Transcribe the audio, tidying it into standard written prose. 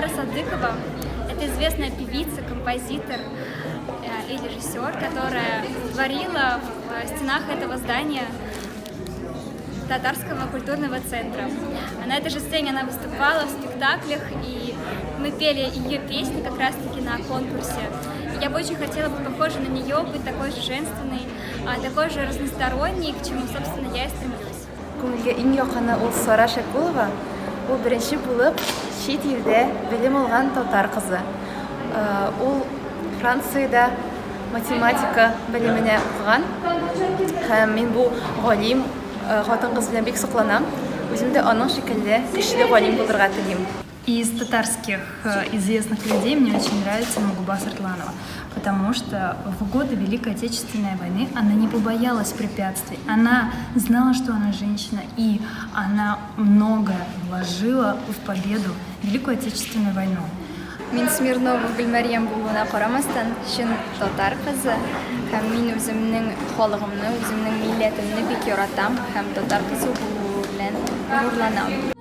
Динара Садыкова – это известная певица, композитор и режиссер, которая творила в стенах этого здания Татарского культурного центра. На этой же сцене она выступала в спектаклях, и мы пели ее песни как раз-таки на конкурсе. Я бы очень хотела быть похожа на нее, быть такой же женственной, такой же разносторонней, к чему, собственно, я и стремилась. Күңелгә иң якыны ул Сара Шәкулова. Ул беренче булып чит илдә белем алган татар кызы. Ул Франциядә математика белеменә укыган. Һәм мин бу галим хатын-кыз белән бик сокланам. Үзем дә аның шикелле көчле галим булырга телим. Из татарских известных людей мне очень нравится Магуба Сартланова, потому что в годы Великой Отечественной войны она не побоялась препятствий, она знала, что она женщина, и она многое вложила в победу в Великую Отечественную войну. Мин Смирнова Гөлмәрьям булуына карамастан, чын татар кызы һәм мин үземнең халыгымны, үземнең милләтемне бик яратам һәм татар кызы булу белән горурланам.